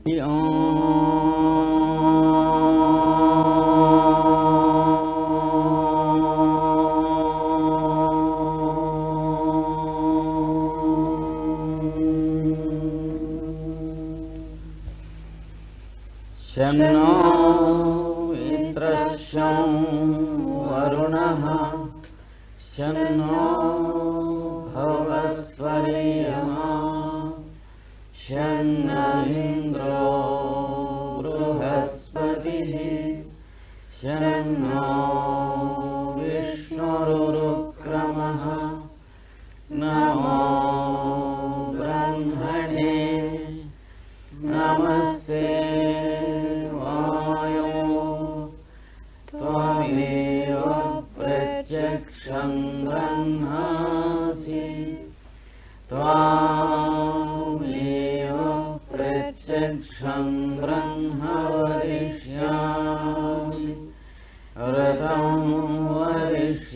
शन्नो मित्रश्चं वरुणः शन्नो भवत्वरियमा शन्न इन्द्रो बृहस्पतिः शन्नो विष्णुरुक्रमः नमो ब्रह्मणे नमस्ते त्वमेव प्रत्यक्षं ब्रह्मासि त्वामेव प्रत्यक्षं ब्रह्म वदिष्यामि व्रतं वदिष्यामि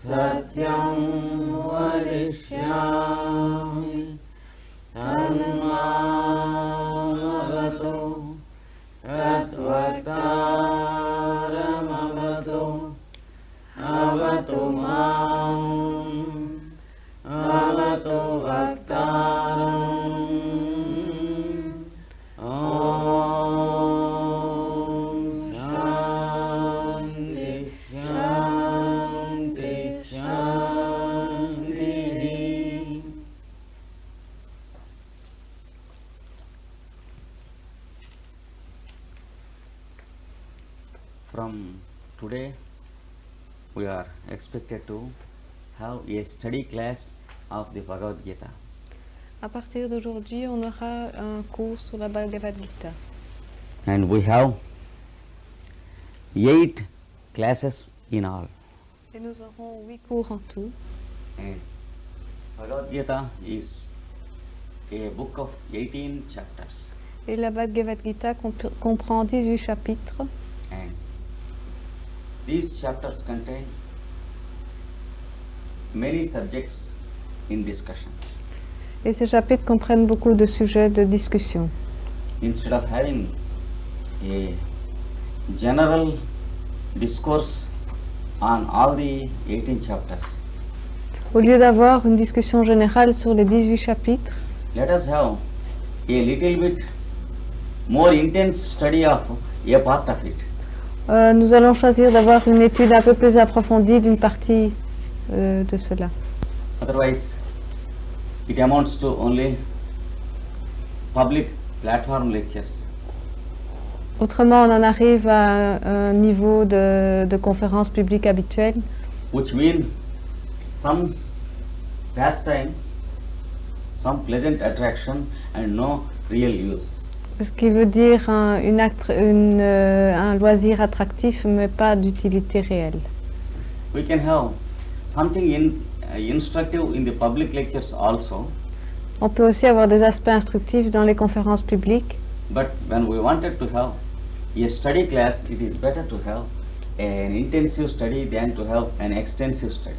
सत्यं वदिष्यामि तन्मामवतु तद्वक्तारमवतु अवतु माम् अवतु वक्तारम् ॐ शान्ति शान्ति शान्तिः. From today, we are expected to have a study class of the Bhagavad Gita. À partir d'aujourd'hui, on aura un cours sur la Bhagavad Gita. And we have 8 classes in all. Et nous aurons 8 cours en tout. And Bhagavad Gita is a book of 18 chapters. Et la Bhagavad Gita comprend 18 chapitres. And these chapters contain many subjects in discussion. Et ces chapitres comprennent beaucoup de sujets de discussion. Instead of having a general discourse on all the 18 chapters, Au lieu d'avoir une discussion générale sur les 18 chapitres, let us have a little bit more intense study of a part of it. nous allons choisir d'avoir une étude un peu plus approfondie d'une partie de cela. Otherwise, it amounts to only public platform lectures. Autrement, on en arrive à un niveau de conférence publique habituelle, Which mean some pastime, some pleasant attraction and no real use. ce qui veut dire un loisir attractif, mais pas d'utilité réelle. We can have something instructive in the public lectures also, On peut aussi avoir des aspects instructifs dans les conférences publiques, but when we wanted to have a study class, it is better to have an intensive study than to have an extensive study.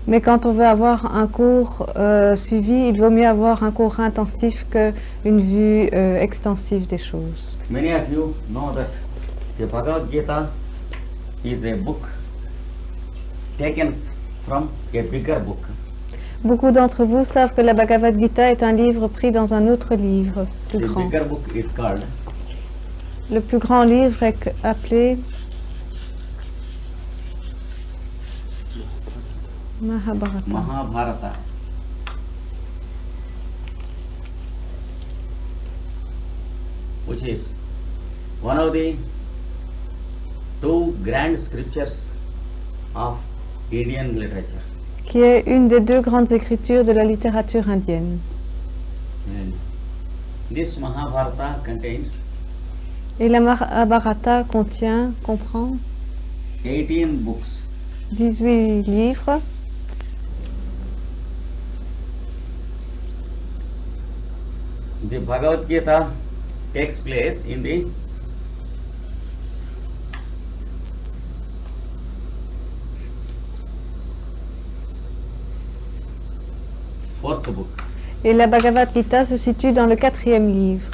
mais quand on veut avoir un cours suivi, il vaut mieux avoir un cours intensif qu'une vue extensive des choses. Many of you know that the Bhagavad Gita is a book taken from a bigger book. Beaucoup d'entre vous savent que la Bhagavad Gita est un livre pris dans un autre livre plus The grand. bigger book is called Le plus grand livre est appelé Mahabharata. Mahabharata. Which is one of the two grand scriptures of Indian literature. Qui est une des deux grandes écritures de la littérature indienne. And this Mahabharata contains Et la Mahabharata comprend 18 books. 18 livres. The Bhagavad Gita takes place in the fourth book. Et la Bhagavad Gita se situe dans le 4e livre.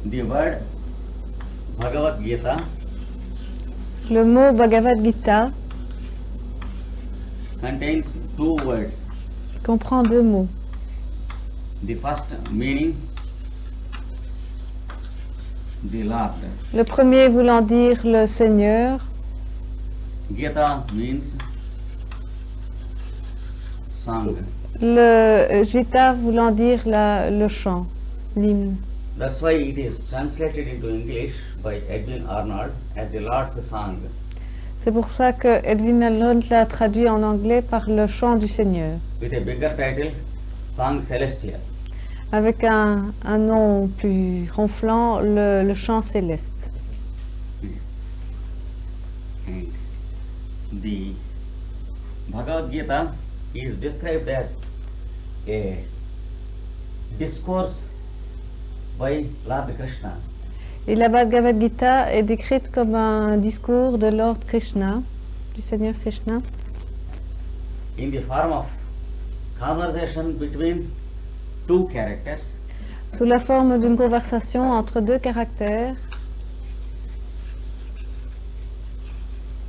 The word Bhagavad Gita Le mot Bhagavad Gita contains two words. comprend 2 mots. The first meaning, the Lord. Le premier voulant dire le Seigneur, Gita means song. le Gita voulant dire le chant, l'hymne. That's why it is translated into English by Edwin Arnold as the Lord's Song. C'est pour ça que Edwin Arnold l'a traduit en anglais par le chant du Seigneur, With a bigger title, Song Celestial. avec un nom plus ronflant, le chant céleste. Yes. And the Bhagavad Gita is described as a discourse by Lord Krishna. Et la Bhagavad Gita est décrite comme un discours de Lord Krishna, du Seigneur Krishna, In the form of conversation between two characters, sous la forme d'une conversation entre 2 caractères,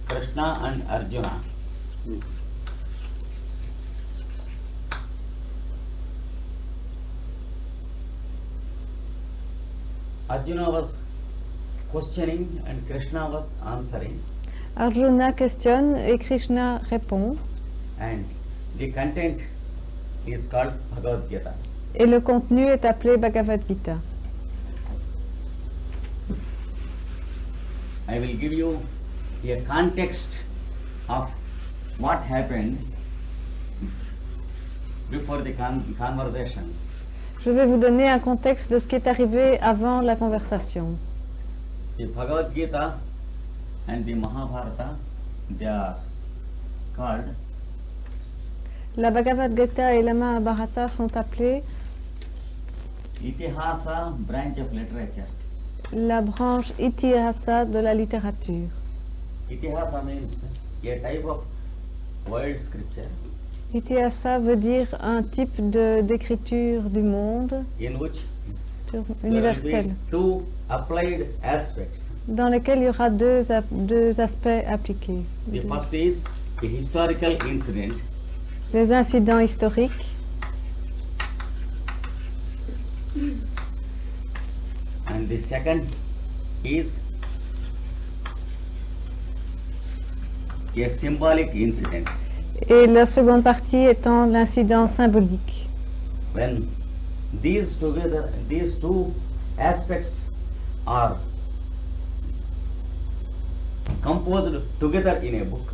Krishna and Arjuna. Arjuna was questioning and Krishna was answering, Arjuna questionne et Krishna répond, and the content is called Bhagavad Gita. et le contenu est appelé Bhagavad Gita. I will give you a context of what happened before the conversation. Je vais vous donner un contexte de ce qui est arrivé avant la conversation. The Bhagavad Gita and the Mahabharata, they are called La Bhagavad Gita et la Mahabharata sont appelés Itihasa branch of literature. la branche Itihasa de la littérature. Itihasa means a type of world scripture Itihasa veut dire un type d'écriture du monde in which there will universel, be two applied aspects. dans lequel il y aura deux aspects appliqués. The first is the historical incident, Les incidents historiques and the second is a symbolic incident. et la seconde partie étant l'incident symbolique. When these two aspects are composed together in a book,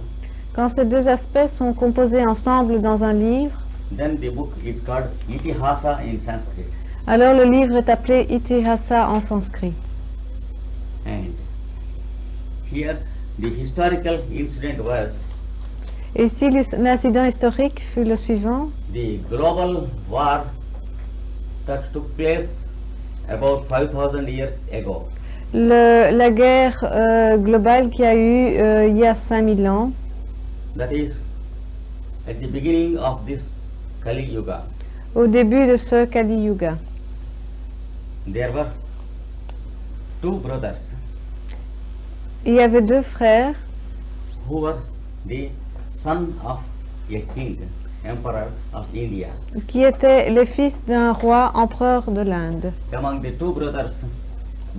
Quand ces 2 aspects sont composés ensemble dans un livre, then the book is called Itihasa in Sanskrit. alors le livre est appelé Itihasa en sanskrit. And here the historical incident was Et ici, l'incident historique fut le suivant. the global war that took place about 5,000 years ago. La guerre globale qui a eu il y a 5000 ans, That is at the beginning of this Kali Yuga. au début de ce Kali Yuga. There were two brothers Il y avait 2 frères who were the son of a king, emperor of India. qui étaient les fils d'un roi empereur de l'Inde. Among the two brothers,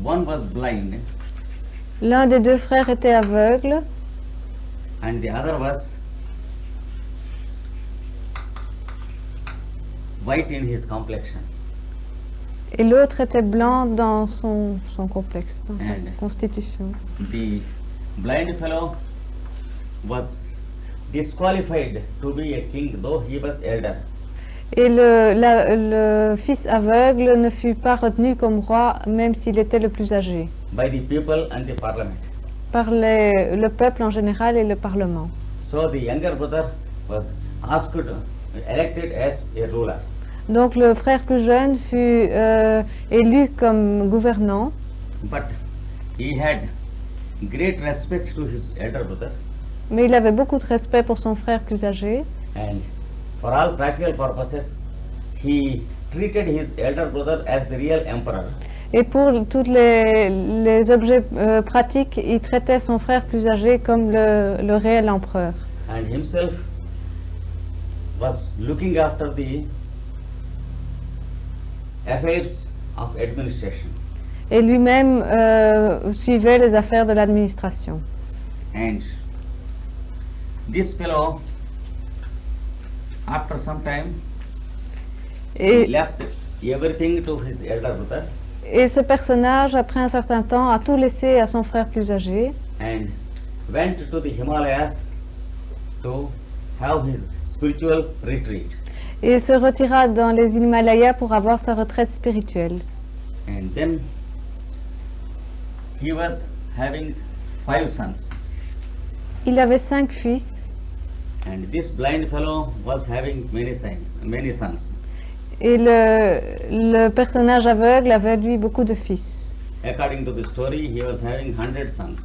one was blind L'un des 2 frères était aveugle and the other was white in his complexion. et l'autre était blanc dans son complexe, dans sa And- constitution. The blind fellow was disqualified to be a king, though he was elder. Et le fils aveugle ne fut pas retenu comme roi, même s'il était le plus âgé, By the people and the parliament. par le peuple en général et le Parlement. So the younger brother was asked, elected as a ruler. Donc le frère plus jeune fut élu comme gouvernant, But he had great respect to his elder brother Mais il avait beaucoup de respect pour son frère plus âgé. and for all practical purposes, he treated his elder brother as the real emperor. Et pour tous les objets pratiques, il traitait son frère plus âgé comme le réel empereur. And himself was looking after the affairs of administration. Et lui-même suivait les affaires de l'administration. And this fellow, after some time, he Et, left everything to his elder brother et ce personnage, après un certain temps, a tout laissé à son frère plus âgé and went to the Himalayas to have his spiritual retreat. et se retira dans les Himalayas pour avoir sa retraite spirituelle. And then he was having 5 sons, Il avait 5 fils and this blind fellow was having many sons. et le personnage aveugle avait lui beaucoup de fils. According to the story, he was having 100 sons.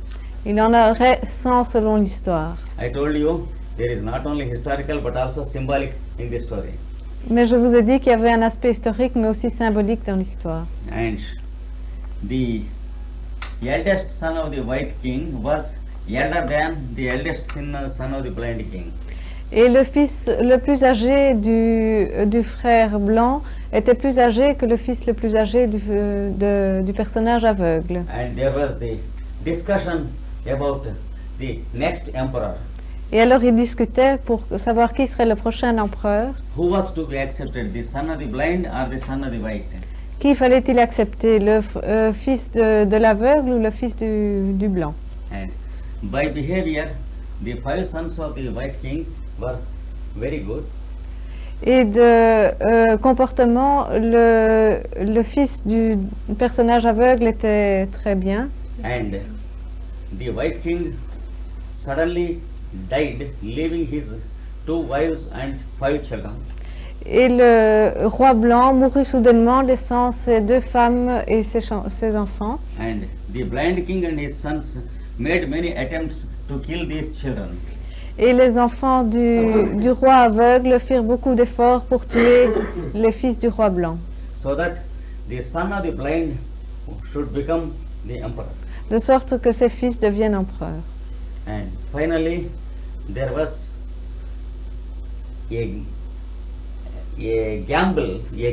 Il en aurait 100 selon l'histoire. I told you there is not only historical but also symbolic in this story. Mais je vous ai dit qu'il y avait un aspect historique mais aussi symbolique dans l'histoire. And the eldest son of the white king was elder than the eldest son of the blind king. Et le fils le plus âgé du frère blanc était plus âgé que le fils le plus âgé du personnage aveugle. And there was the discussion about the next emperor, Et alors ils discutaient pour savoir qui serait le prochain empereur. who was to be accepted, the son of the blind or the son of the white. Qui fallait-il accepter, le fils de l'aveugle ou le fils du blanc? And by behavior, the 5 sons of the white king were very good, Et de comportement, le fils du personnage aveugle était très bien. and the white king suddenly died, leaving his 2 wives and 5 children. Et le roi blanc mourut soudainement, laissant ses 2 femmes et ses enfants. And the blind king and his sons made many attempts to kill these children. Et les enfants du roi aveugle firent beaucoup d'efforts pour tuer les fils du roi blanc, So that the son of the blind should become the emperor. de sorte que ses fils deviennent empereurs. And finally, there was a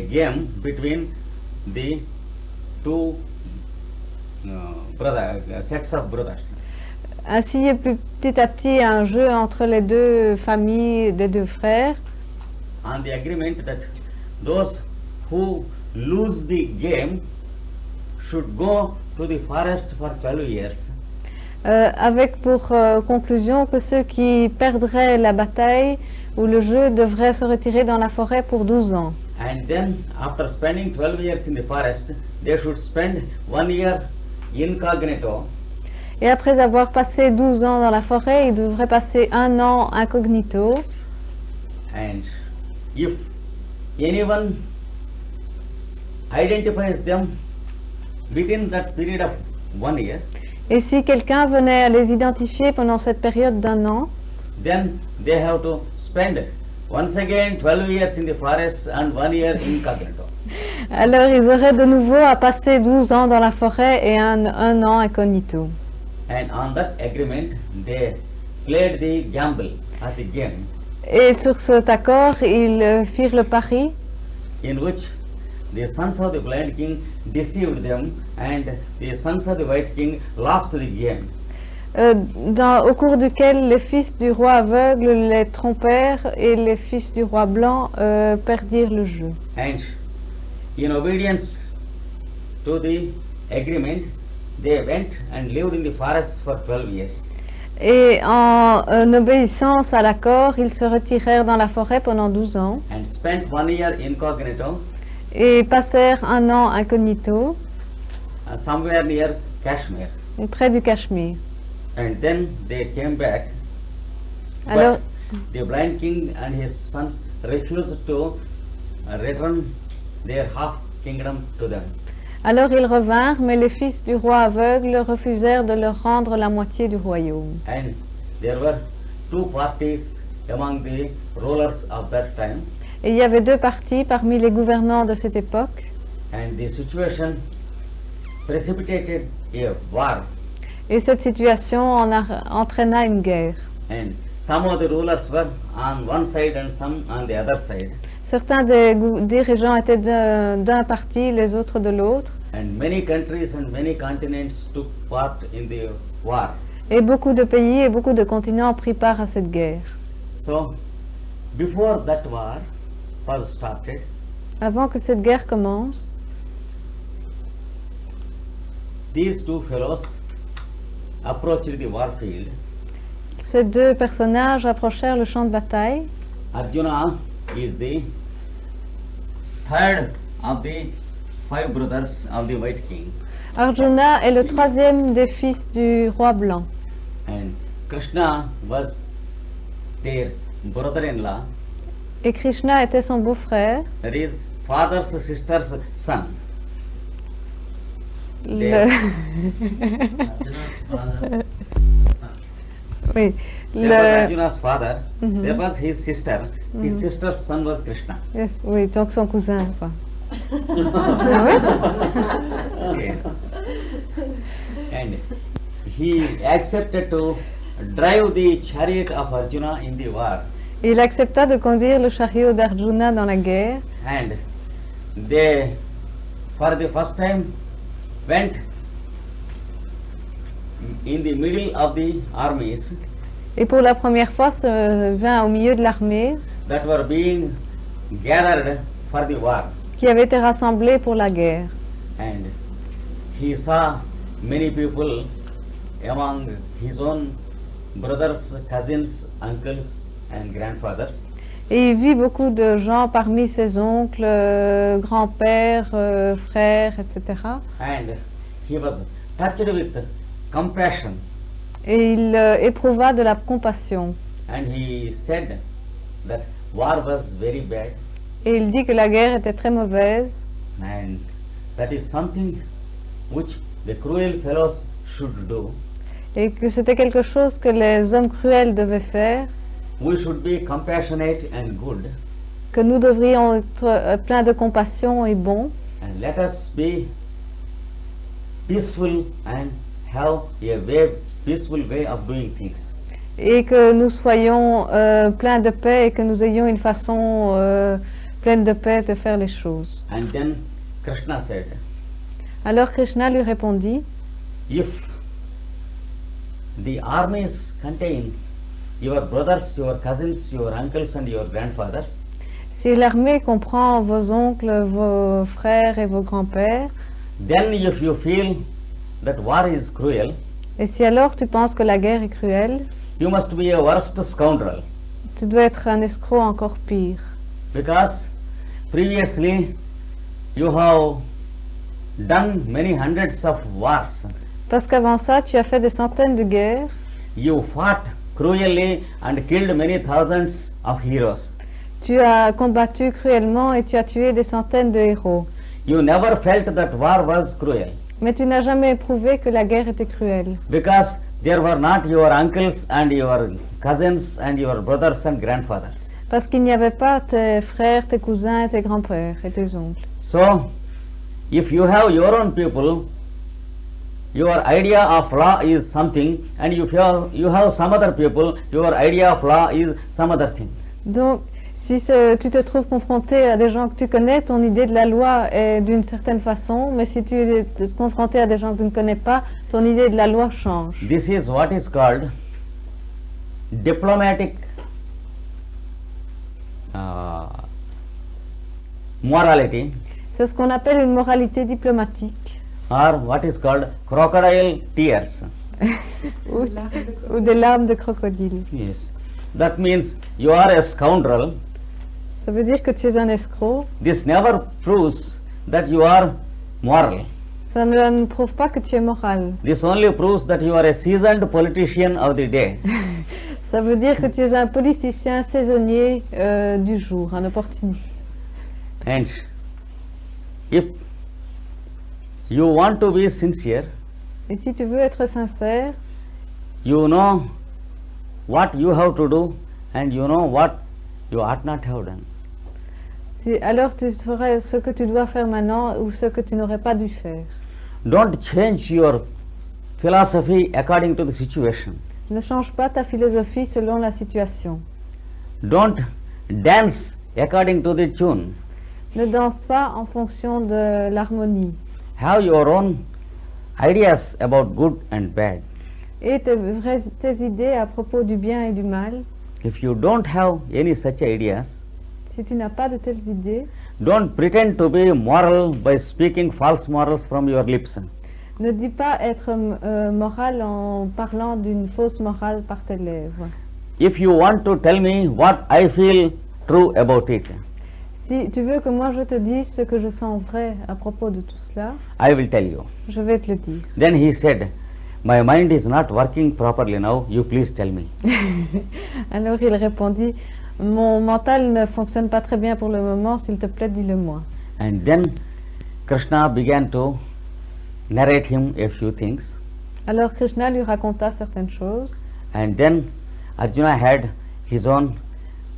game between the 2 sets of brothers. Ainsi, il y a petit à petit un jeu entre les 2 familles des 2 frères, On the agreement that those who lose the game should go to the forest for 12 years. avec pour conclusion que ceux qui perdraient la bataille ou le jeu devraient se retirer dans la forêt pour 12 ans. And then, after spending 12 years in the forest, they should spend 1 year incognito. Et après avoir passé 12 ans dans la forêt, ils devraient passer 1 an incognito. And if anyone identifies them within that period of 1 year, Et si quelqu'un venait à les identifier pendant cette période d'1 an, then they have to spend once again 12 years in the forest and 1 year incognito. alors ils auraient de nouveau à passer 12 ans dans la forêt et un an incognito. And on that agreement, they played the gamble at the game, Et sur cet accord, ils firent le pari in which the sons of the blind king deceived them and the sons of the white king lost the game. au cours duquel les fils du roi aveugle les trompèrent et les fils du roi blanc perdirent le jeu. And in obedience to the agreement, they went and lived in the forest for 12 years. Et en obéissance à l'accord, ils se retirèrent dans la forêt pendant 12 ans And spent 1 year incognito et passèrent 1 an incognito somewhere near Kashmir. près du Cachemire. And then they came back. Alors, But the blind king and his sons refused to return their half kingdom to them. alors ils revinrent, mais les fils du roi aveugle refusèrent de leur rendre la moitié du royaume. And there were two parties among the rulers of that time, Et il y avait deux partis parmi les gouvernants de cette époque. and the situation precipitated a war, Et cette situation entraîna une guerre. and some of the rulers were on one side and some on the other side, Certains des dirigeants étaient d'un parti, les autres de l'autre. and many countries and many continents took part in the war. Et beaucoup de pays et beaucoup de continents ont pris part à cette guerre. So, before that war was started, Avant que cette guerre commence, these two fellows approached the war field. ces deux personnages approchèrent le champ de bataille. Arjuna is the third of the five brothers of the White King, Arjuna est le troisième des fils du roi blanc. and Krishna was their brother-in-law, Et Krishna était son beau-frère. that is father's sister's son. Le... oui. There was Le... Arjuna's father, Mhm. there was his sister, his sister's son was Krishna. Yes, oui, donc son cousin. Quoi. Yes. And he accepted to drive the chariot of Arjuna in the war, Il accepta de conduire le chariot d'Arjuna dans la guerre. and they, for the first time, went in the middle of the armies Et pour la première fois, se vint au milieu de l'armée that were being gathered for the war, qui avait été rassemblée pour la guerre. and he saw many people among his own brothers, cousins, uncles, and grandfathers. Et il vit beaucoup de gens parmi ses oncles, grands-pères, frères, etc. And he was touched with compassion, Et il éprouva de la compassion. and he said that war was very bad, Et il dit que la guerre était très mauvaise and that is something which the cruel fellows should do. et que c'était quelque chose que les hommes cruels devaient faire, We should be compassionate and good, que nous devrions être pleins de compassion et bons, and let us be peaceful and have a peaceful way of doing things. et que nous soyons pleins de paix et que nous ayons une façon pleine de paix de faire les choses. And then Krishna said, Alors Krishna lui répondit, if the armies contain your brothers, your cousins, your uncles, and your grandfathers, si l'armée comprend vos oncles, vos frères et vos grands-pères, then if you feel that war is cruel, et si alors tu penses que la guerre est cruelle, you must be a worst scoundrel, tu dois être un escroc encore pire. because previously you have done many hundreds of wars. Parce qu'avant ça, tu as fait des centaines de guerres, You fought cruelly and killed many thousands of heroes. tu as combattu cruellement et tu as tué des centaines de héros. You never felt that war was cruel, Mais tu n'as jamais éprouvé que la guerre était cruelle. because there were not your uncles and your cousins and your brothers and grandfathers. Parce qu'il n'y avait pas tes frères, tes cousins, tes grands-pères et tes oncles. So, if you have your own people, your idea of law is something, and if you have some other people, your idea of law is some other thing. Donc, si tu te trouves confronté à des gens que tu connais, ton idée de la loi est d'une certaine façon, mais si tu es confronté à des gens que tu ne connais pas, ton idée de la loi change. This is what is called diplomatic morality, C'est ce qu'on appelle une moralité diplomatique or what is called crocodile tears. ou des larmes de crocodile. Yes. That means you are a scoundrel. Ça veut dire que tu es un escroc. This never proves that you are moral. Ça ne prouve pas que tu es moral. This only proves that you are a seasoned politician of the day. Ça veut dire que tu es un politicien saisonnier du jour, un opportuniste. And if you want to be sincere, Et si tu veux être sincère, you know what you have to do and you know what you ought not have done. Alors tu ferais ce que tu dois faire maintenant ou ce que tu n'aurais pas dû faire. Don't change your philosophy according to the situation. Ne change pas ta philosophie selon la situation. Don't dance according to the tune. Ne danse pas en fonction de l'harmonie. Have your own ideas about good and bad. Et tes idées à propos du bien et du mal. If you don't have any such ideas, Si tu n'as pas de telles idées, don't pretend to be moral by speaking false morals from your lips. ne dis pas être moral en parlant d'une fausse morale par tes lèvres. If you want to tell me what I feel true about it, Si tu veux que moi je te dise ce que je sens vrai à propos de tout cela, I will tell you. je vais te le dire. Then he said, my mind is not working properly now, you please tell me. Alors il répondit, mon mental ne fonctionne pas très bien pour le moment, s'il te plaît, dis-le-moi. And then Krishna began to narrate him a few things. Alors Krishna lui raconta certaines choses, And then Arjuna had his own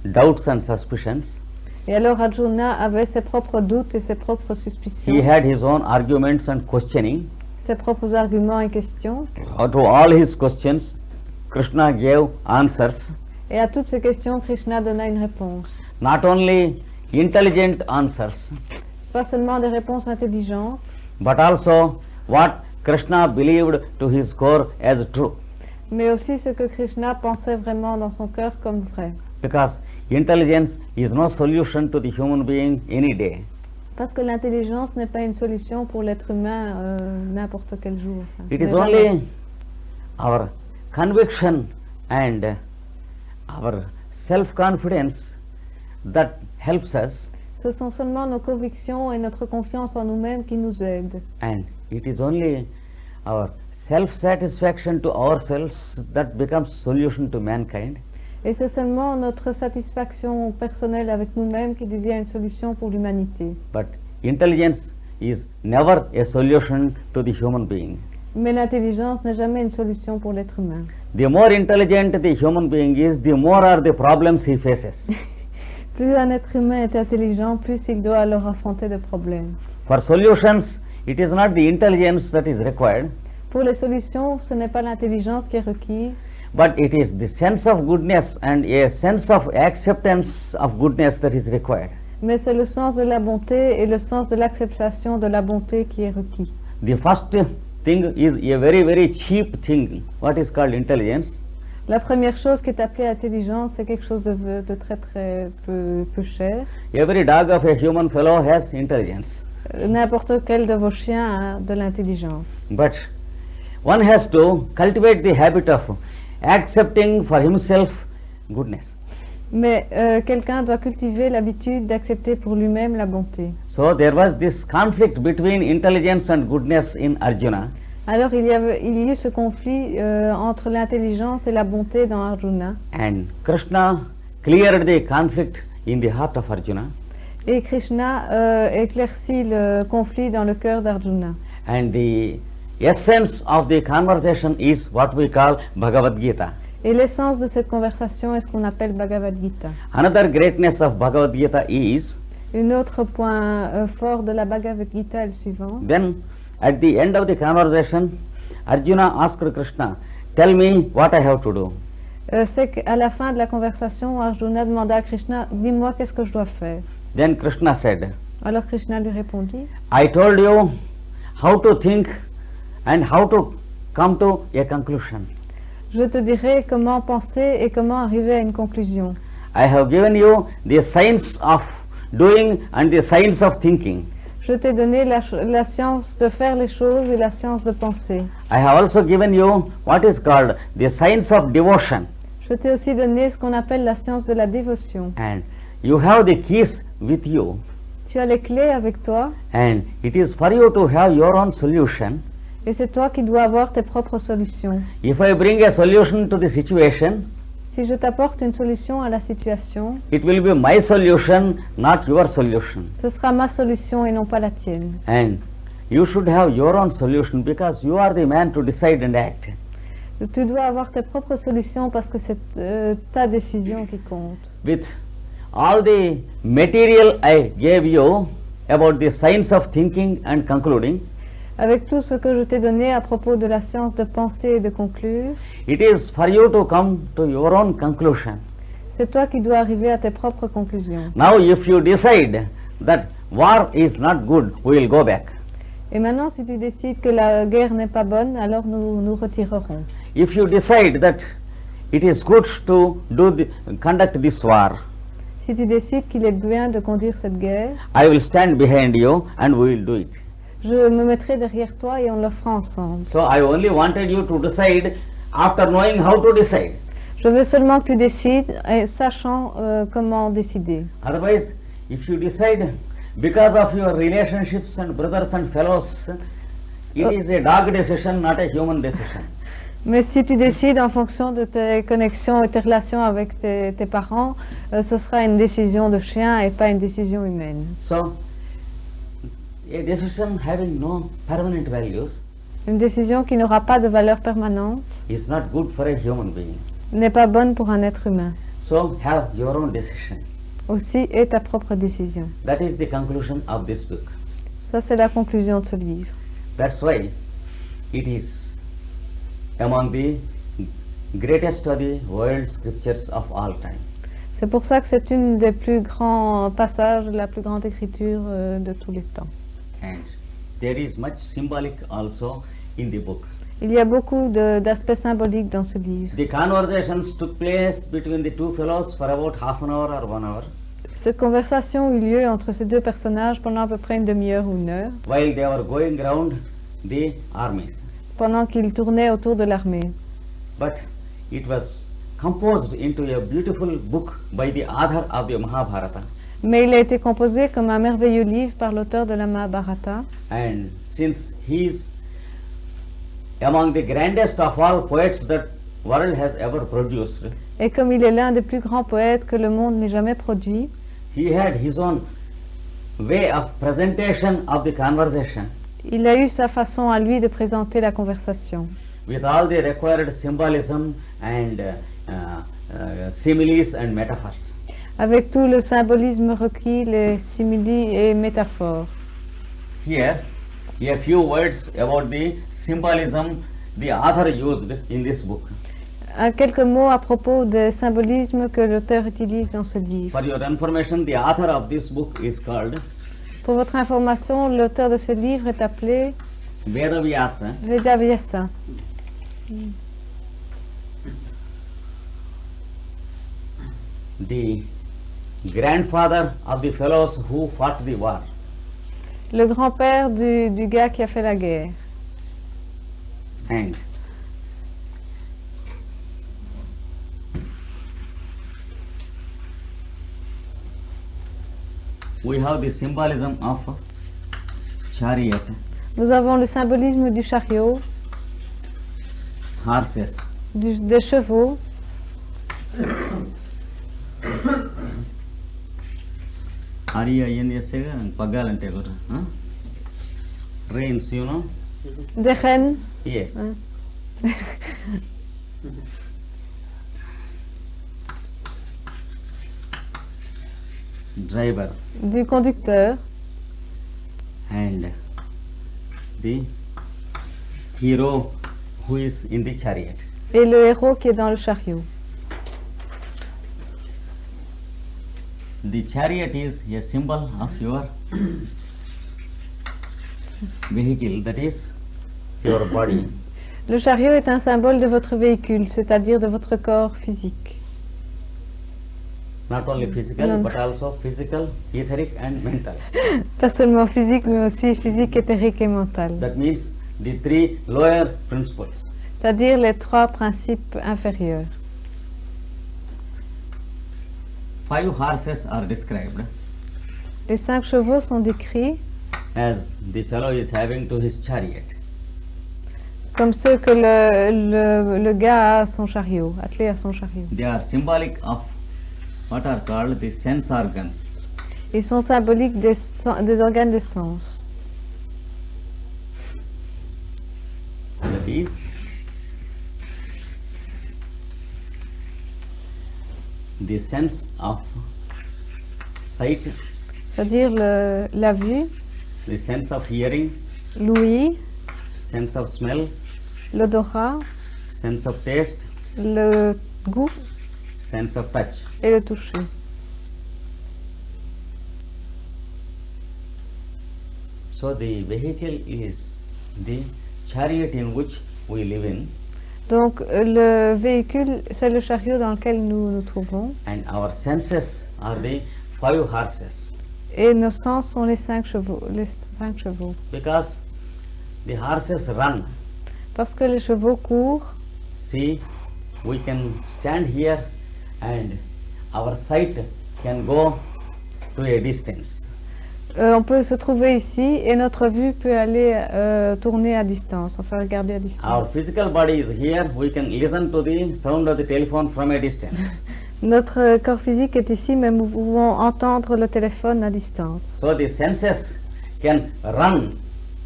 doubts and suspicions. et alors Arjuna avait ses propres doutes et ses propres suspicions, He had his own arguments and questioning. ses propres arguments et questions, To all his questions, Krishna gave answers. et à toutes ces questions, Krishna donna une réponse. Not only intelligent answers, Pas seulement des réponses intelligentes, but also what Krishna believed to his core as true. mais aussi ce que Krishna pensait vraiment dans son cœur comme vrai. Because intelligence is no solution to the human being any day. Parce que l'intelligence n'est pas une solution pour l'être humain n'importe quel jour. Enfin, It is mais jamais. only our conviction and our self-confidence that helps us, Ce sont seulement nos convictions et notre confiance en nous-mêmes qui nous aident. and it is only our self-satisfaction to ourselves that becomes solution to mankind. Et c'est seulement notre satisfaction personnelle avec nous-mêmes qui devient une solution pour l'humanité. But intelligence is never a solution to the human being. Mais l'intelligence n'est jamais une solution pour l'être humain. The more intelligent the human being is, the more are the problems he faces. Plus un être humain est intelligent, plus il doit alors affronter des problèmes. For solutions, it is not the intelligence that is required, Pour les solutions, ce n'est pas l'intelligence qui est requise, but it is the sense of goodness and a sense of acceptance of goodness that is required. mais c'est le sens de la bonté et le sens de l'acceptation de la bonté qui est requis. The first thing is a very, very cheap thing, what is called intelligence. La première chose qui est appelée intelligence, c'est quelque chose de très très peu cher. Every dog of a human fellow has intelligence. N'importe quel de vos chiens a de l'intelligence. But one has to cultivate the habit of accepting for himself goodness. Mais quelqu'un doit cultiver l'habitude d'accepter pour lui-même la bonté. So there was this conflict between intelligence and goodness in Arjuna. Alors il y a eu ce conflit entre l'intelligence et la bonté dans Arjuna. And Krishna cleared the conflict in the heart of Arjuna. Et Krishna éclaircit le conflit dans le cœur d'Arjuna. And the essence of the conversation is what we call Bhagavad Gita. Et l'essence de cette conversation est ce qu'on appelle Bhagavad Gita. Another greatness of Bhagavad Gita is, Un autre point fort de la Bhagavad Gita est le suivant. then at the end of the conversation, Arjuna asked Krishna, tell me what I have to do. C'est qu'à la fin de la conversation, Arjuna demanda à Krishna, dis-moi qu'est-ce que je dois faire. Then Krishna said, Alors Krishna lui répondit, I told you how to think and how to come to a conclusion. je te dirai comment penser et comment arriver à une conclusion. I have given you the science of doing and the science of thinking. Je t'ai donné la science de faire les choses et la science de penser. I have also given you what is called the science of devotion. Je t'ai aussi donné ce qu'on appelle la science de la dévotion. And you have the keys with you. Tu as les clés avec toi And it is for you to have your own solution. et c'est toi qui dois avoir tes propres solutions. If I bring a solution to the situation, Si je t'apporte une solution à la situation, it will be my solution, not your solution. ce sera ma solution et non pas la tienne. And you should have your own solution because you are the man to decide and act. Tu dois avoir tes propres solutions parce que c'est ta décision qui compte. With all the material I gave you about the science of thinking and concluding, Avec tout ce que je t'ai donné à propos de la science de penser et de conclure, it is for you to come to your own conclusion. c'est toi qui dois arriver à tes propres conclusions. Now if you decide that war is not good, we will go back. Et maintenant, si tu décides que la guerre n'est pas bonne, alors nous nous retirerons. If you decide that it is good to conduct this war, Si tu décides qu'il est bien de conduire cette guerre, I will stand behind you and we will do it. je me mettrai derrière toi et on le fera ensemble. So I only wanted you to decide after knowing how to decide. Je veux seulement que tu décides, et sachant comment décider. Otherwise, if you decide because of your relationships and brothers and fellows, it is a dog decision, not a human decision. Mais si tu décides en fonction de tes connexions et tes relations avec tes parents, ce sera une décision de chien et pas une décision humaine. So, a decision having no permanent values Une décision qui n'aura pas de valeur permanente is not good for a human being. n'est pas bonne pour un être humain. So, have your own decision. Aussi est ta propre décision. That is the conclusion of this book. Ça, c'est la conclusion de ce livre. That's why it is among the greatest of the world scriptures of all time. C'est pour ça que c'est une des plus grands passages, la plus grande écriture de tous les temps. And there is much symbolic also in the book. Il y a beaucoup d'aspects symboliques dans ce livre. The conversations took place between the two fellows for about half an hour or 1 hour Cette conversation eut lieu entre ces deux personnages pendant à peu près une demi-heure ou une heure, while they were going around the armies. pendant qu'ils tournaient autour de l'armée. But it was composed into a beautiful book by the author of the Mahabharata. Mais il a été composé comme un merveilleux livre par l'auteur de la Mahabharata. And since he is among the grandest of all poets that world has ever produced, Et comme il est l'un des plus grands poètes que le monde n'ait jamais produit, he had his own way of presentation of the conversation il a eu sa façon à lui de présenter la conversation, with all the required symbolism and similes and metaphors. avec tout le symbolisme requis, les similes et métaphores. Here, a few words about the symbolism the author used in this book. Quelques mots à propos des symbolismes que l'auteur utilise dans ce livre. For your information, the author of this book is called Pour votre information, l'auteur de ce livre est appelé Vedavyasa. Vedavyasa. The grandfather of the fellows who fought the war. Le grand-père du gars qui a fait la guerre. And we have the symbolism of chariot, Nous avons le symbolisme du chariot, horses, des chevaux, Pagalante, reins, you know? des rennes, Yes. Hein. Driver du conducteur and the hero who is in the chariot. et le héros qui est dans le chariot. The chariot is a symbol of your vehicle, that is your body. Le chariot est un symbole de votre véhicule, c'est-à-dire de votre corps physique. Not only physical, Non. but also physical, etheric and mental. Pas seulement physique, mais aussi physique, éthérique et mental. That means the three lower principles. C'est-à-dire les trois principes inférieurs. 5 horses are described Les 5 chevaux sont décrits as the fellow is having to his chariot. comme ceux que le gars a à son chariot, attelé à son chariot. They are symbolic of what are called the sense organs. Ils sont symboliques des organes des sens. That is the sense of sight, c'est-à-dire la vue, the sense of hearing, l'ouïe, sense of smell, l'odorat, sense of taste, le goût sense of touch. et le toucher. So the vehicle is the chariot in which we live in, Donc le véhicule, c'est le chariot dans lequel nous nous trouvons, and our senses are the 5 horses, et nos sens sont les 5 chevaux. Les 5 chevaux. because the horses run. Parce que les chevaux courent, See, we can stand here and our sight can go to a distance. on peut se trouver ici et notre vue peut aller tourner à distance, enfin regarder à distance. Our physical body is here, we can listen to the sound of the telephone from a distance. Notre corps physique est ici, mais nous pouvons entendre le téléphone à distance. So the senses can run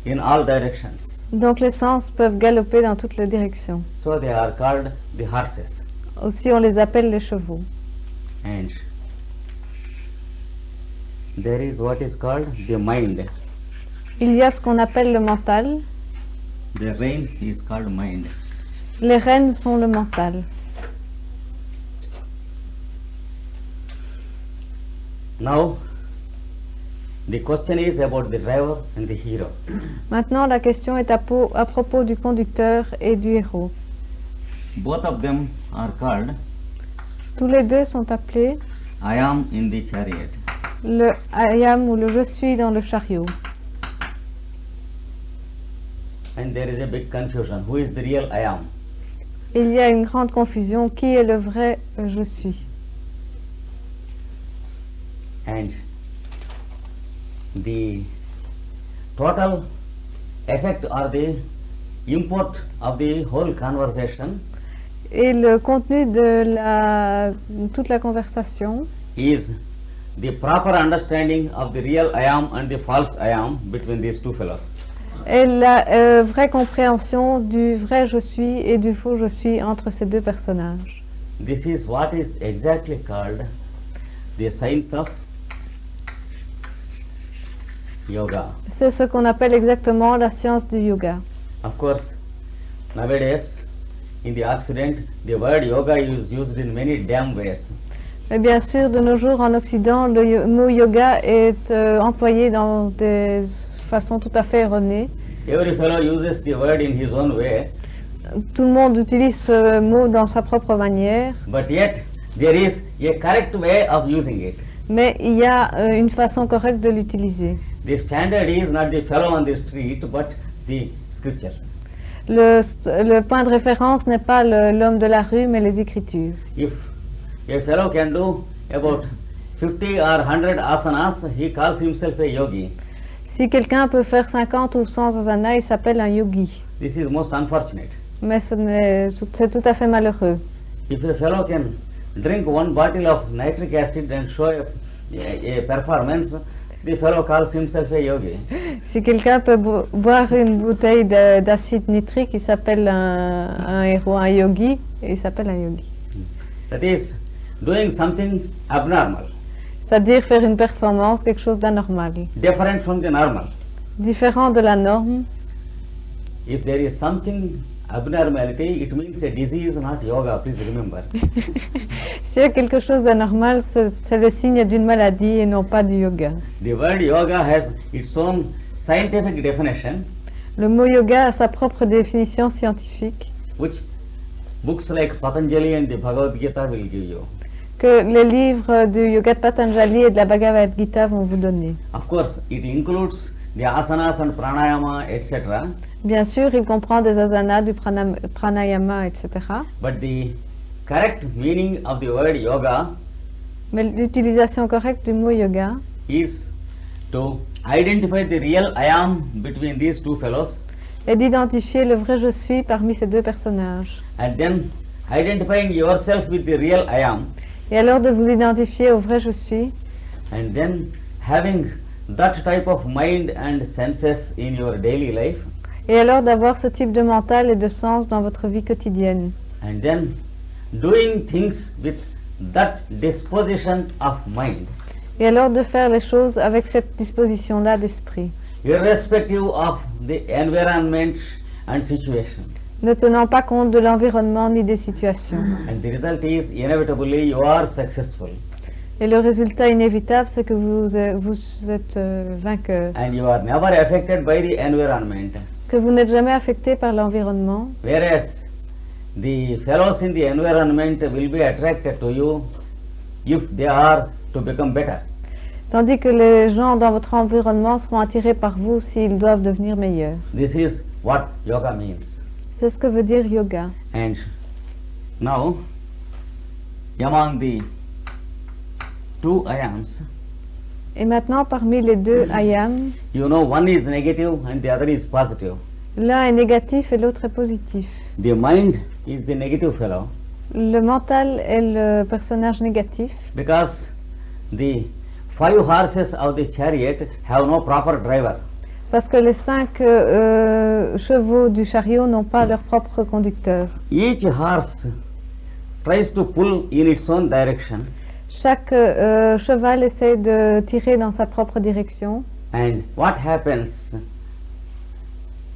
in all directions. Donc les sens peuvent galoper dans toutes les directions. So they are called the horses. Aussi on les appelle les chevaux. And there is what is called the mind. Il y a ce qu'on appelle le mental. The rein is called mind. Les rênes sont le mental. Now, the question is about the driver and the hero. Maintenant, la question est à propos du conducteur et du héros. Both of them are called Tous les deux sont appelés I am in the chariot. le I am ou le je suis dans le chariot. And there is a big confusion. Who is the real I am? Il y a une grande confusion. Qui est le vrai je suis? And the total effect or the import of the whole conversation Et le contenu de toute la conversation is the proper understanding of the real I am and the false I am between these two fellows. est la vraie compréhension du vrai je suis et du faux je suis entre ces deux personnages. This is what is exactly called the science of yoga. C'est ce qu'on appelle exactement la science du yoga. Of course, nowadays in the Occident, the word yoga is used in many damn ways. Mais bien sûr, de nos jours en Occident, le mot yoga est employé dans des façons tout à fait erronées. Every fellow uses the word in his own way, Tout le monde utilise ce mot dans sa propre manière, but yet there is a correct way of using it. mais il y a une façon correcte de l'utiliser. The standard is not the fellow on the street, but the scriptures. Le point de référence n'est pas l'homme de la rue, mais les Écritures. If a fellow can do about 50 or 100 asanas, he calls himself a yogi. Si quelqu'un peut faire 50 ou 100 asanas, il s'appelle un yogi. This is most unfortunate. Mais c'est tout à fait malheureux. If a fellow can drink one bottle of nitric acid and show a performance, the fellow calls himself a yogi. Si quelqu'un peut boire une bouteille d'acide nitrique, il s'appelle un héros, un yogi, et il s'appelle un yogi. That is doing something abnormal, C'est-à-dire faire une performance, quelque chose d'anormal, different from the normal. différent de la norme. If there is something abnormality, it means a disease, not yoga, please remember. S'il y a quelque chose d'anormal, c'est le signe d'une maladie et non pas du yoga. The word yoga has its own scientific definition, Le mot yoga a sa propre définition scientifique which books like Patanjali and the Bhagavad Gita will give you. que les livres du Yoga de Patanjali et de la Bhagavad Gita vont vous donner. Of course, it includes the asanas and pranayama, etc. Bien sûr, il comprend des asanas, du pranayama, etc. But the correct meaning of the word yoga Mais l'utilisation correcte du mot yoga is to identify the real I am between these two fellows, est d'identifier le vrai je suis parmi ces deux personnages. and then identifying yourself with the real I am, Et alors de vous identifier au vrai je suis, and then having that type of mind and senses in your daily life, et alors d'avoir ce type de mental et de sens dans votre vie quotidienne. and then doing things with that disposition of mind, Et alors de faire les choses avec cette disposition-là d'esprit, irrespective of the environment and situation. ne tenant pas compte de l'environnement ni des situations. And the result is inevitably you are successful Et le résultat inévitable, c'est que vous êtes vainqueur, and you are never affected by the environment. que vous n'êtes jamais affecté par l'environnement, Whereas the fellows in the environment will be attracted to you if they are to become better. tandis que les gens dans votre environnement seront attirés par vous s'ils doivent devenir meilleurs. This is what yoga means. C'est ce que veut dire yoga. And now, among the two ayams, Et maintenant, parmi les deux ayams, you know one is negative and the other is positive. l'un est négatif et l'autre est positif. The mind is the negative fellow Le mental est le personnage négatif because the 5 horses of the chariot have no proper driver. parce que les 5 chevaux du chariot n'ont pas leur propre conducteur. Each horse tries to pull in its own direction, Chaque cheval essaie de tirer dans sa propre direction. and what happens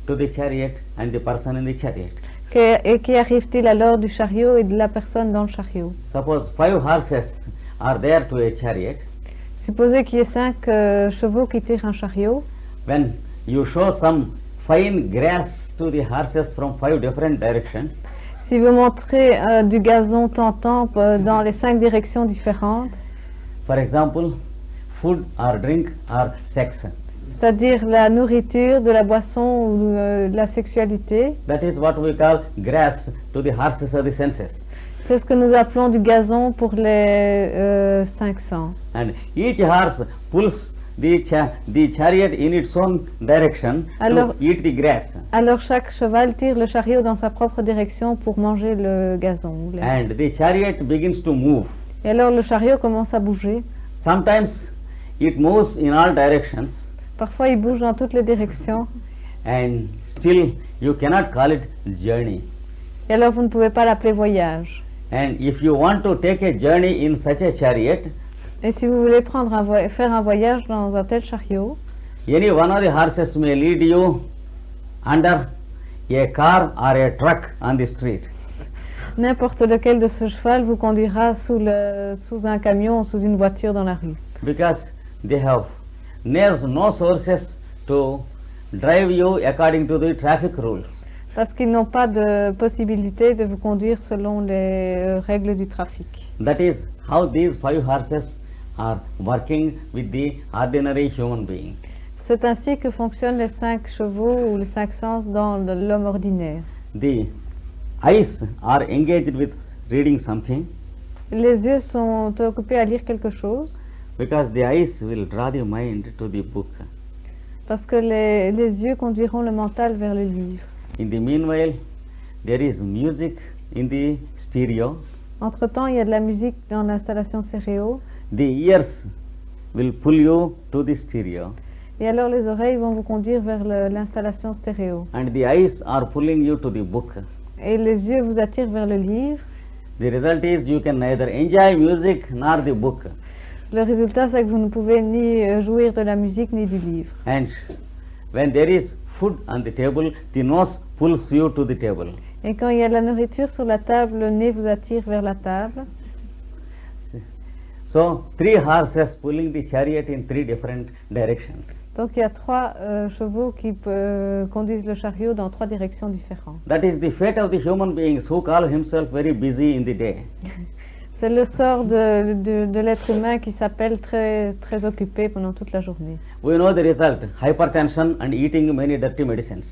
to the chariot and the person in the chariot? Et qu'y arrive-t-il alors du chariot et de la personne dans le chariot? Suppose 5 horses are there to a chariot. Supposez qu'il y ait 5 chevaux qui tirent un chariot. When you show some fine grass to the horses from 5 different directions, Si vous montrez du gazon tentant dans les 5 directions différentes, for example, food or drink or sex, c'est-à-dire la nourriture, de la boisson ou de la sexualité, that is what we call grass to the horses of the senses. c'est ce que nous appelons du gazon pour les 5 sens. And each horse pulls the chariot in its own direction Alors- to eat the grass. Alors chaque cheval tire le chariot dans sa propre direction pour manger le gazon. ou l'herbe. And the chariot begins to move. Et alors le chariot commence à bouger. Sometimes it moves in all directions, Parfois il bouge dans toutes les directions. and still you cannot call it journey. Et alors vous ne pouvez pas l'appeler voyage. And if you want to take a journey in such a chariot, Et si vous voulez faire un voyage dans un tel chariot, any one of the horses may lead you under a car or a truck on the street. n'importe lequel de ce cheval vous conduira sous un camion ou sous une voiture dans la rue. Because there's no sources to drive you according to the traffic rules. Parce qu'ils n'ont pas de possibilité de vous conduire selon les règles du trafic. That is how these 5 horses are working with the ordinary human being. C'est ainsi que fonctionnent les 5 chevaux ou les 5 sens dans l'homme ordinaire. The eyes are engaged with reading something Les yeux sont occupés à lire quelque chose because the eyes will draw the mind to the book. parce que les yeux conduiront le mental vers le livre. In the meanwhile, there is music in the stereo. Entre-temps, il y a de la musique dans l'installation stéréo The ears will pull you to the stereo, et alors les oreilles vont vous conduire vers l'installation stéréo. and the eyes are pulling you to the book. Et les yeux vous attirent vers le livre. The result is you can neither enjoy music nor the book. Le résultat, c'est que vous ne pouvez ni jouir de la musique ni du livre. And when there is food on the table, the nose pulls you to the table. Et quand il y a de la nourriture sur la table, le nez vous attire vers la table. So 3 horses pulling the chariot in 3 different directions. Donc il y a 3 chevaux qui conduisent le chariot dans 3 directions différentes. That is the fate of the human beings who call himself very busy in the day. C'est le sort de l'être humain qui s'appelle très, très occupé pendant toute la journée. We know the result, hypertension and eating many dirty medicines.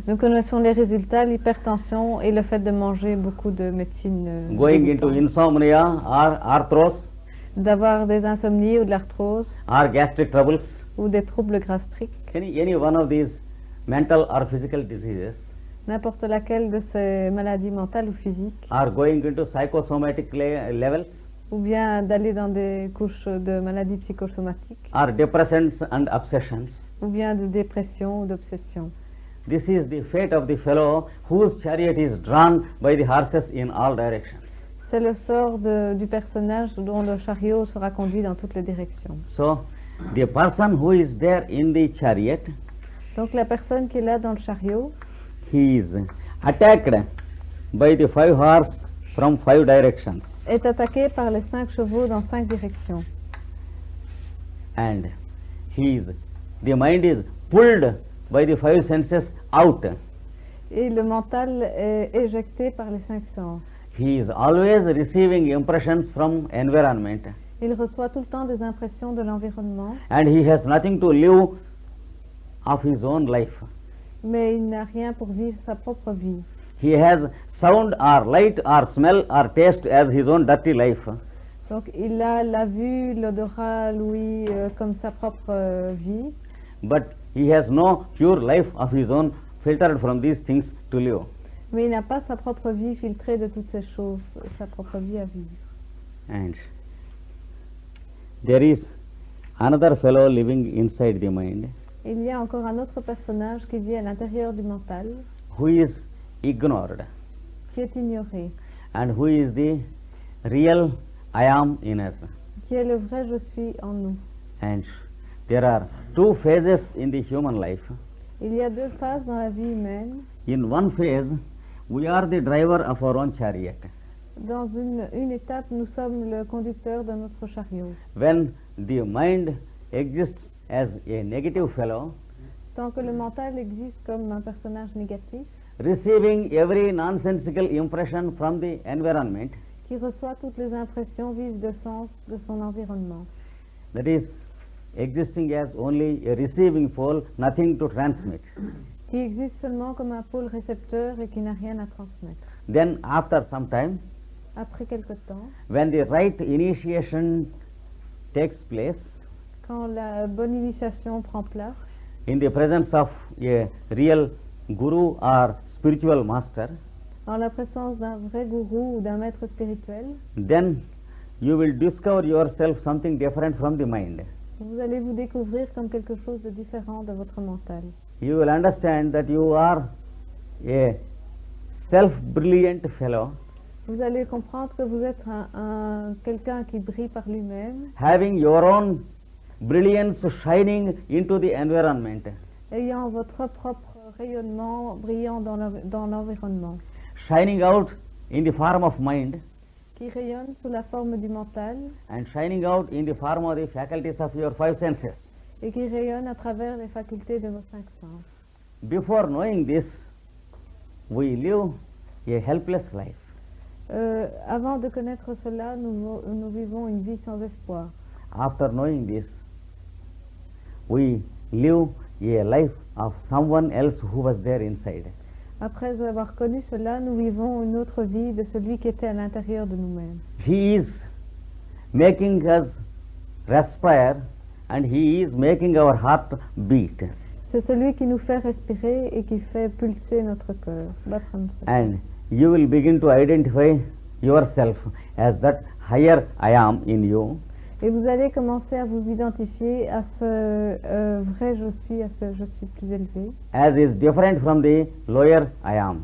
Nous connaissons les résultats, l'hypertension et le fait de manger beaucoup de médecine. Going into insomnia or arthros D'avoir des insomnies ou de l'arthrose or gastric troubles, ou des troubles gastriques. any one of these mental or physical diseases N'importe laquelle de ces maladies mentales ou physiques, are going into psychosomatic levels, ou bien d'aller dans des couches de maladies psychosomatiques, or depressants and obsessions. ou bien de dépression ou d'obsession. This is the fate of the fellow whose chariot is drawn by the horses in all directions. C'est le sort du personnage dont le chariot sera conduit dans toutes les directions. So, the person who is there in the chariot, Donc la personne qui est là dans le chariot, he is attacked by the 5 horse from 5 directions, est attaqué par les 5 chevaux dans 5 directions. and the mind is pulled by the 5 senses out. Et le mental est éjecté par les 5 sens. He is always receiving impressions from environment, Il reçoit tout le temps des impressions de l'environnement, and he has nothing to live of his own life. mais il n'a rien pour vivre sa propre vie. He has sound or light or smell or taste as his own dirty life. Donc il a la vue, l'odorat, l'ouïe comme sa propre vie, But he has no pure life of his own filtered from these things to live. mais il n'a pas sa propre vie filtrée de toutes ces choses, sa propre vie à vivre. And there is another fellow living inside the mind Il y a encore un autre personnage qui vit à l'intérieur du mental, who is ignored qui est ignoré, and who is the real I am in us. qui est le vrai je suis en nous. And there are 2 phases in the human life. Il y a 2 phases dans la vie humaine. In one phase, we are the driver of our own chariot. Dans une étape, nous sommes le conducteur de notre chariot. When the mind exists as a negative fellow, Tant que le mental existe comme un personnage négatif, receiving every nonsensical impression from the environment, qui reçoit toutes les impressions vives de sens de son environnement, that is existing as only a receiving pole, nothing to transmit. qui existe seulement comme un pôle récepteur et qui n'a rien à transmettre. Then after some time, Après quelque temps, when the right initiation takes place, quand la bonne initiation prend place, in the presence of a real guru or spiritual master, en la présence d'un vrai gourou ou d'un maître spirituel, then you will discover yourself something different from the mind. vous allez vous découvrir comme quelque chose de différent de votre mental. You will understand that you are a self-brilliant fellow, Vous allez comprendre que vous êtes quelqu'un qui brille par lui-même, having your own brilliance shining into the environment, ayant votre propre rayonnement brillant dans l'environnement, shining out in the form of mind qui rayonne sous la forme du mental and shining out in the form of the faculties of your 5 senses. et qui rayonne à travers les facultés de vos 5 sens. Before knowing this, we live a helpless life. Avant de connaître cela, nous vivons une vie sans espoir. After knowing this, we live a life of someone else who was there inside. Après avoir connu cela, nous vivons une autre vie de celui qui était à l'intérieur de nous-mêmes. He is making us respire and he is making our heart beat. C'est celui qui nous fait respirer et qui fait pulser notre cœur, battre notre cœur. And you will begin to identify yourself as that higher I am in you. Et vous allez commencer à vous identifier à ce vrai je suis, à ce je suis plus élevé, As is different from the lower I am.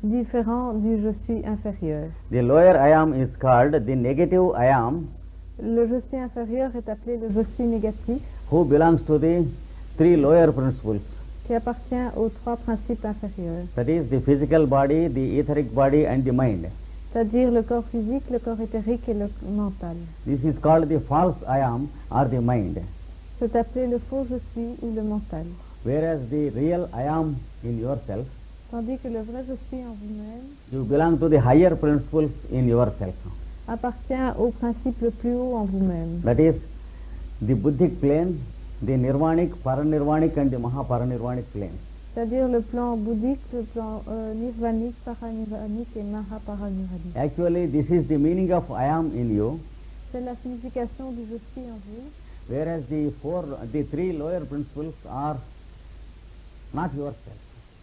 différent du je suis inférieur. The lower I am is called the negative I am, Le je suis inférieur est appelé le je suis négatif, who belongs to the 3 lower principles. qui appartient aux 3 principes inférieurs, That is the physical body, the etheric body and the mind. c'est-à-dire le corps physique, le corps éthérique et le mental. This is called the false I am or the mind. C'est appelé le faux je suis ou le mental. Whereas the real I am in yourself, Tandis que le vrai je suis en vous-même you belong to the higher principles in yourself. appartient au principe le plus haut en vous-même. That is the Buddhic plane, the Nirvanic, Paranirvanic and the Mahaparanirvanic plane. C'est-à-dire le plan bouddhique, le plan nirvanique, paranirvanique et mahaparanirvanique. Actually, this is the meaning of I am in you, C'est la signification du je suis en vous, whereas the 3 lower principles are not yourself.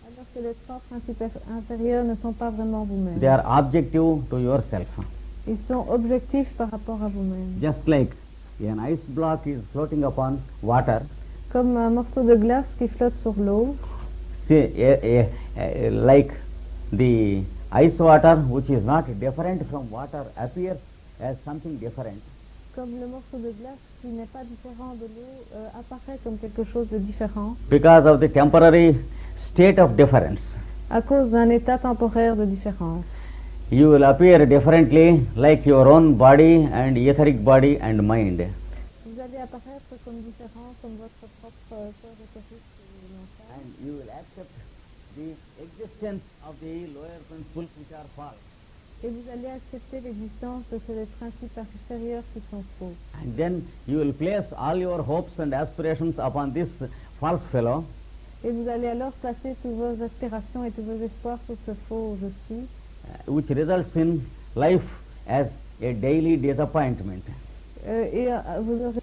alors que les 3 principes inférieurs ne sont pas vraiment vous-même. They are objective to yourself. Ils sont objectifs par rapport à vous-même. Just like an ice block is floating upon water, Comme un morceau de glace qui flotte sur l'eau, like the ice water, which is not different from water, appears as something different. Comme le morceau de glace qui n'est pas différent de l'eau apparaît comme quelque chose de différent Because of the temporary state of difference. à cause d'un état temporaire de différence. You will appear differently like your own body and etheric body and mind. Vous allez apparaître comme différent, comme votre propre corps éthérique et mental. And you will accept the existence of the lower principles which are false. Et vous allez accepter l'existence de ces principes inférieurs qui sont faux. And then you will place all your hopes and aspirations upon this false fellow. Et vous allez alors placer toutes vos aspirations et tous vos espoirs sur ce faux je suis, Which results in life as a daily disappointment. et vous aurez